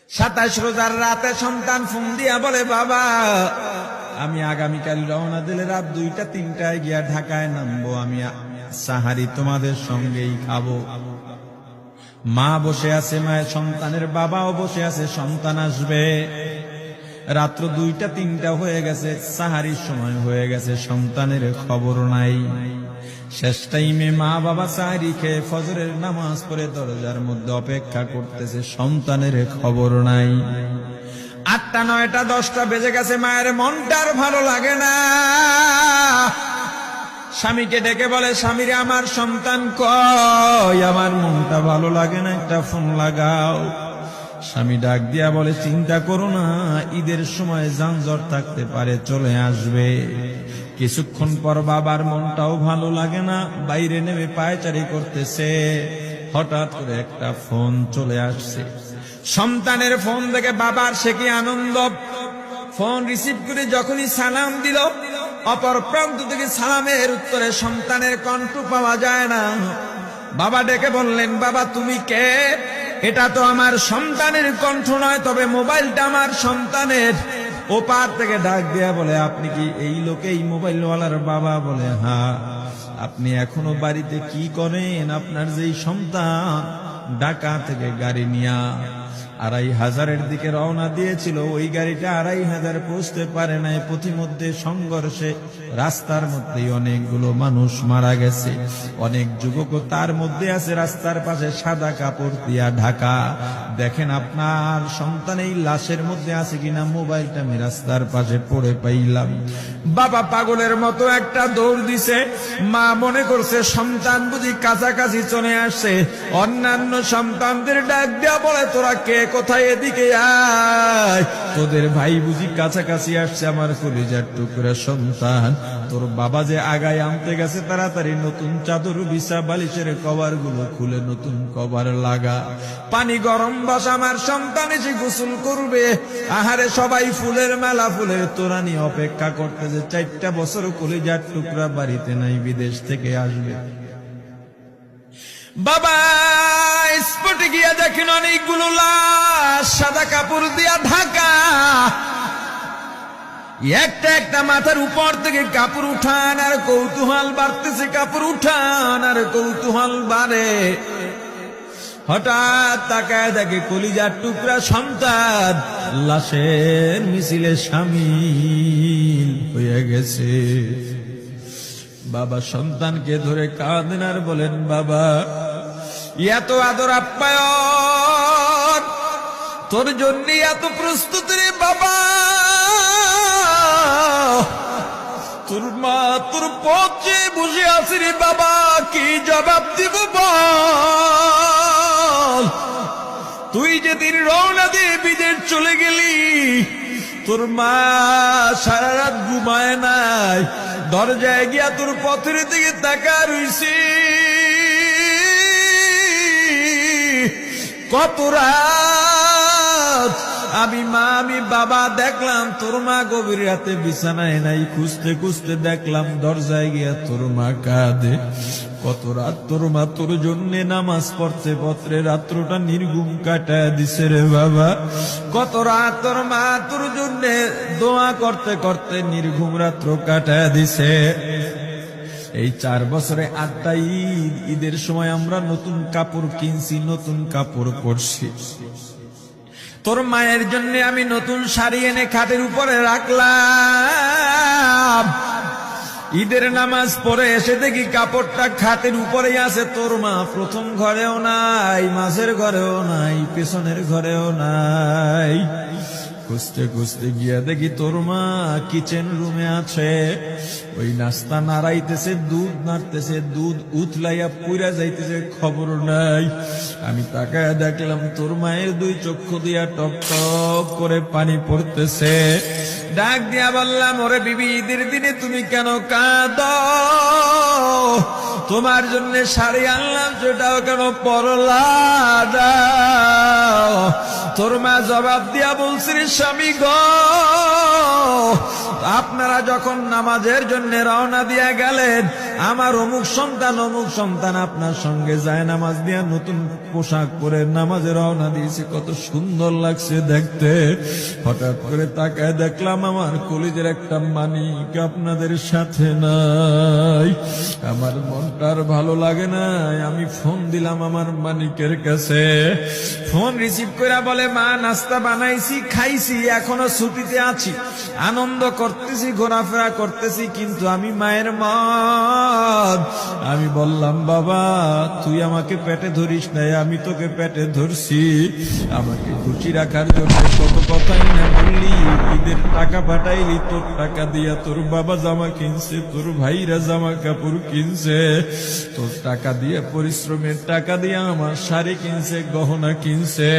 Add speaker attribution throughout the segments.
Speaker 1: 27 রোজার রাতে সন্তান ফোন দিয়া বলে, বাবা আমি আগামীকাল রওনা দিলে রাত 2টা-3টায় গিয়া ঢাকায় নামবো, আমি সাহারি তোমাদের সঙ্গেই খাবো। মা বসে আছে, মায়ের সন্তানের বাবাও বসে আছে, সন্তান আসবে। রাত্র 2টা-3টা হয়ে গেছে, সাহারির সময় হয়ে গেছে, সন্তানের খবর নাই। শেষ টাইমে মা বাবা সাহারি খেয়ে ফজরের নামাজ পড়ে দরজার মধ্যে অপেক্ষা করতেছে, সন্তানের খবর নাই। 8টা, 9টা, 10টা বেজে গেছে, মায়ের মনটার ভালো লাগে না। স্বামীকে ডেকে বলে, স্বামীরে আমার সন্তান কই, আমার মনটা ভালো লাগে না, একটা ফোন লাগাও। স্বামী ডাক দিয়া বলে, চিন্তা করো না, ঈদের সময় যানজট থাকতে পারে, চলে আসবে। কিছুক্ষণ পর বাবার মনটাও ভালো লাগে না, বাইরে নেমে পায়চারি করতেছে। হঠাৎ করে একটা ফোন চলে আসছে। সন্তানের ফোন দেখে বাবার সে কি আনন্দ। ফোন রিসিভ করে যখনই সালাম দিল, অপর প্রান্ত থেকে সালামের উত্তরে সন্তানের কণ্ঠ পাওয়া যায় না। বাবা ডেকে বললেন, বাবা তুমি কে? এটা তো আমার সন্তানের কণ্ঠ নয়, তবে মোবাইলটা আমার সন্তানের। ওপার থেকে ডাক দেয়া বলে, আপনি কি এই লোকে, এই মোবাইলওয়ালার বাবা? বলে, হ্যাঁ। আপনি এখনো বাড়িতে কি করেন? আপনার যেই সন্তান ঢাকা থেকে গাড়ি নিয়া 2500-এর দিকে রওনা দিয়েছিল, ওই গাড়িটা 2500 পৌঁছতে পারে নাই। পথিমধ্যে সংঘর্ষে রাস্তার মধ্যেই অনেকগুলো মানুষ মারা গেছে, অনেক যুবকও তার মধ্যে আছে। রাস্তার পাশে সাদা কাপড় দিয়া ঢাকা। দেখেন আপনার সন্তান এই লাশের মধ্যে আছে কিনা। মোবাইলটা আমি রাস্তার পাশে পড়ে পাইলাম। বাবা পাগলের মতো একটা দৌড় দিছে। মা মনে করছে সন্তান বুঝি কাছাকাছি চলে আসছে। অন্যান্য সন্তানদের ডাক দেয়া বলে, তোরা কে, কোথায়, এদিকে আয়, তোদের ভাই বুঝি কাছাকাছি আসছে। আমার কলিজার টুকরা সন্তান, তোর বাবা যে আগায় আনতে গেছে, তাড়াতাড়ি নতুন চাদর বিছা, বালিশের কভার গুলো খুলে নতুন কভার লাগা, পানি গরম বসা, আমার সন্তান এসে গোসল করবে। আহারে সবাই ফুলের মেলা, ফুলের তোড়া নিয়ে অপেক্ষা করতেছে। 4টা বছর কলিজার টুকরা বাড়িতে নাই, বিদেশ থেকে আসবে। বাবা স্পটে গিয়া দেখেন অনেকগুলো লাশ সাদা কাপড় দিয়া ঢাকা। একটা একটা মাথার উপর থেকে কাপড় উঠান আর কৌতূহল বাড়তেছে, কাপড় উঠান আর কৌতূহল বাড়ে। হঠাৎ তাকায় দেখে কলিজার টুকরা সন্তান লাশের মিছিলে শামিল হয়ে গেছে। বাবা সন্তানকে ধরে কাঁদেন আর বলেন, বাবা এত আদর আপ্যায়ন তোর জন্য, এত প্রস্তুতি রে বাবা। তোর মা তোর পথে বসে আছে রে বাবা, কি জবাব দিব বল? তুই যেদিন রওনা দিয়ে বিদেশ চলে গেলি, তোর মা সারা রাত ঘুমায় নাই, দরজায় গিয়া তোর পথের দিকে তাকা রইছি। কত রাত আমি মা, আমি বাবা দেখলাম তোর মা গভীর রাতে বিছানায় নাই। খুঁজতে খুঁজতে দেখলাম দরজায় গিয়া তোর মা কাঁদে। কত রাত তোর মা তোর জন্য নামাজ পড়তে পড়তে রাত্রটা নির্ঘুম কাটায় দিছে রে বাবা। কত রাত তোর মা তোর জন্য দোয়া করতে করতে নির্ঘুম রাত্র কাটায় দিছে। এই 4 বছরে 8টা ঈদ, ঈদের সময় আমরা নতুন কাপড় কিনছি, নতুন কাপড় পরছি। তোর মায়ের জন্য আমি নতুন শাড়ি এনে খাটের উপরে রাখলাম। ঈদের নামাজ পড়ে এসে দেখি কাপড়টা খাটের উপরেই আছে। তোর মা প্রথম ঘরেও নাই, মাঝের ঘরেও নাই, পেছনের ঘরেও নাই। খুঁজতে খুঁজতে গিয়া দেখি তোর মা কিচেন রুমে আছে। ওই নাস্তা নাড়াইতেছে, দুধ নাড়তেছে, দুধ উতলাইয়া পুইরা যাইতেছে, খবর নাই। আমি তাকায় দেখলাম তোর মায়ের 2 চক্ষু দিয়া টক টক করে পানি পড়তেছে। ডাক দিয়া বললাম, ওরে বিবি, ঈদের দিনে তুমি কেন কাঁদো? তোমার জন্য শাড়ি আনলাম, সেটাও কেন পরলা না? তোর মা জবাব দিয়া বলছে, স্বামী গো, আপনারা যখন নামাজের জন্য রওনা দিয়া গেলেন, আমার অমুক সন্তান আপনার সঙ্গে যায় নামাজ দিয়া নতুন পোশাক পরে নামাজে রওনা দিয়েছে, কত সুন্দর লাগছে দেখতে। হঠাৎ করে তাকায় দেখলাম আমার কলিজের একটা মানিক আপনাদের সাথে নাই। আমার মনটার ভালো লাগে না, আমি ফোন দিলাম আমার মানিকের কাছে। ফোন রিসিভ করে বলে, মা নাস্তা বানাইছি, খাইছি, এখনো ছুটিতে আছি, আনন্দ করতেছি, ঘোরাফেরা করতেছি, কিন্তু আমি মায়ের মন। আমি বললাম, বাবা তুই আমাকে পেটে ধরিস নাই, আমি তোকে পেটে ধরছি। আমাকে খুশি রাখার জন্য কত কথাই না বললি, ঈদের টাকা পাঠাইলি, তোর টাকা দিয়া তোর বাবা জামা কিনছে, তোর ভাইরা জামা কাপড় কিনছে, তোর টাকা দিয়ে পরিশ্রমের টাকা দিয়ে আমার শাড়ি কিনছে, গহনা কিনছে,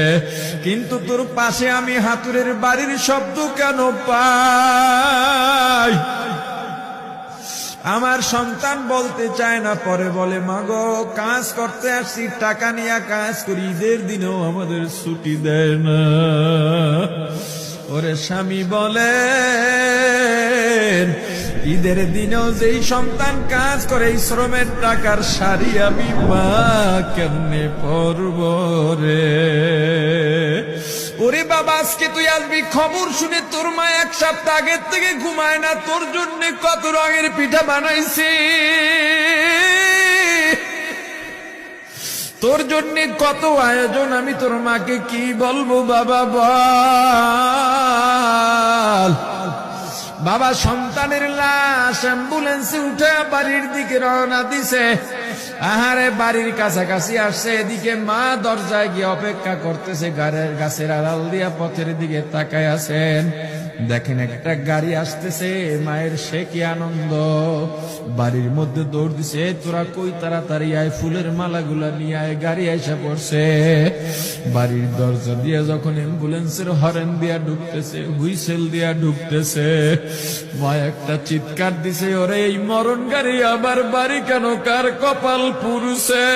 Speaker 1: কিন্তু তোর পাশে আমি হাতুড়ের বাড়ির শব্দ কেন পাই? আমার সন্তান বলতে চায় না, পরে বলে, মাগো কাজ করতে আসছি, টাকা নিয়ে কাজ করি, ঈদের দিনেও আমাদের ছুটি দেয় না। ওরে স্বামী বলে, ঈদের দিনেও যেই সন্তান কাজ করে, এই শ্রমের টাকার শাড়ি আমি মা কেমনে পরব রে? ওরে বাবা, আজকে তুই আসবি, খবর শুনে তোর মা এক সপ্তাহ আগের থেকে ঘুমায় না, তোর জন্য কত রঙের পিঠা বানাইছি, তোর জন্য কত আয়োজন, আমি তোর মাকে কি বলবো বাবা বল। বাবা সন্তানের লাশ অ্যাম্বুলেন্সে উঠে বাড়ির দিকে রওনা দিছে। আহারে বাড়ির কাছাকাছি আসছে, এদিকে মা দরজায় গিয়ে অপেক্ষা করতেছে, গাছের আড়াল দিয়া পথের দিকে তাকায় আছেন। দেখেন একটা গাড়ি আসতেছে, মায়ের সে কি আনন্দ, বাড়ির মধ্যে দৌড় দিছে, তোরা কই তাড়াতাড়ি আয়, ফুলের মালাগুলা নিয়ে আয়, গাড়ি এসে পড়ছে। বাড়ির দরজা দিয়ে যখন অ্যাম্বুলেন্সের হরেন দিয়া ঢুকতেছে, হুইসেল দিয়া ঢুকতেছে, মা একটা চিৎকার দিছে, ওরে এই মরণ গাড়ি আবার বাড়ি কেন, কার কপাল পুরুষে?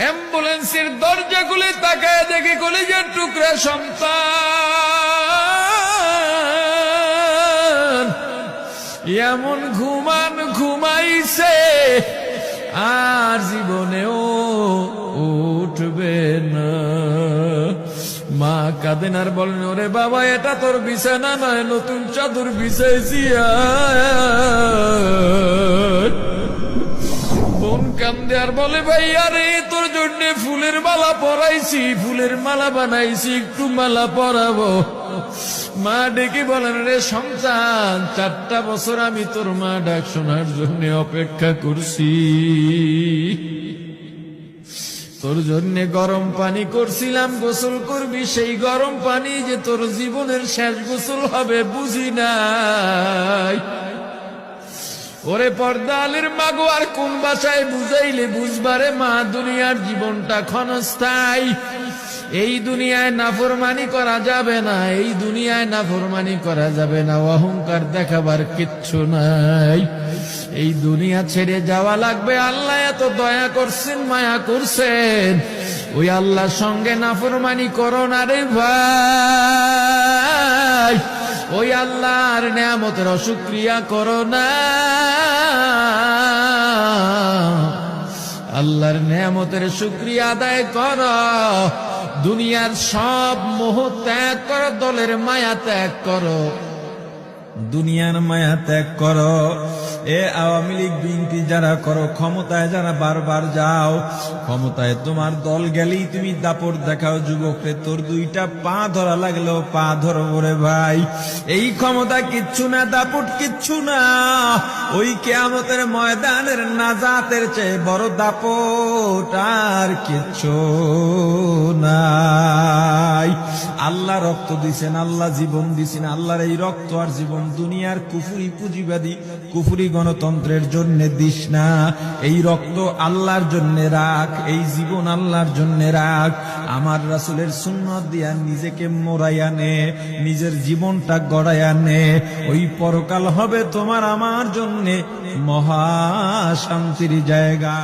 Speaker 1: অ্যাম্বুলেন্সের দরজা খুলে তাকায় দেখে কলিজার টুকরা সন্তান এমন ঘুমাইছে, আর জীবনেও উঠবে না। মা কাঁদেন আর বলেন, ওরে বাবা এটা তোর বিছানা নয়, নতুন চাদর বিছাইছি। বোন কান্দে আর বলে, ভাই আরে তোর জন্য ফুলের মালা পরাইছি, ফুলের মালা বানাইছি, একটু মালা পরাবো। মা ডেকে বলেন, রে সন্তান, 4টা বছর আমি তোর মা ডাক শোনার জন্য অপেক্ষা করছি, তোর জন্য গরম পানি করছিলাম, গোসল করবি, সেই গরম পানি যে তোর জীবনের শেষ গোসল হবে বুঝি নাই। ওরে পর্দালের মাগো, আর কোন ভাষায় বুঝাইলে বুঝবারে মা, দুনিয়ার জীবনটা ক্ষণস্থায়ী, এই দুনিয়ায় নাফরমানি করা যাবে না, এই দুনিয়ায় নাফরমানি করা যাবে না, অহংকার দেখাবার কিচ্ছু নাই, এই দুনিয়া ছেড়ে যাওয়া লাগবে। আল্লাহ এত দয়া করছেন, মায়া করছেন, ওই আল্লাহর সঙ্গে নাফরমানি করো না রে ভাই, ওই আল্লাহর নেয়ামতের অশুকরিয়া করো না, আল্লাহর নেয়ামতের শুকরিয়া আদায় করো, দুনিয়ার সব মোহ ত্যাগ করো, দলের মায়া ত্যাগ করো, দুনিয়ার মায়া ত্যাগ করো। এ আওয়ামী লীগ বিএনপি যারা করো, ক্ষমতায় যারা বারবার যাও, ক্ষমতায় তোমার দল গেলেই তুমি দাপট দেখাও, যুবকরে তোর 2টা পা ধরা লাগলেও পা ধরো রে ভাই, এই ক্ষমতা কিচ্ছু না, দাপট কিচ্ছু না, ওই কিয়ামতের ময়দানের নাজাতের চেয়ে বড় দাপট আর কিচ্ছু নাই। আল্লাহ রক্ত দিছেন, আল্লাহ জীবন দিছেন, আল্লাহর এই রক্ত আর জীবন দুনিয়ার কুফরি পুঁজিবাদী কুফরি গণতন্ত্রের জন্য দিস না, এই রক্ত আল্লাহর জন্য রাখ, এই জীবন আল্লাহর জন্য রাখ। আমার রাসূলের সুন্নাত দিয়া নিজেকে মোড়াইয়া নে, নিজের জীবনটা গড়াইয়া নে, ওই পরকাল হবে তোমার আমার জন্য মহা শান্তির জায়গা।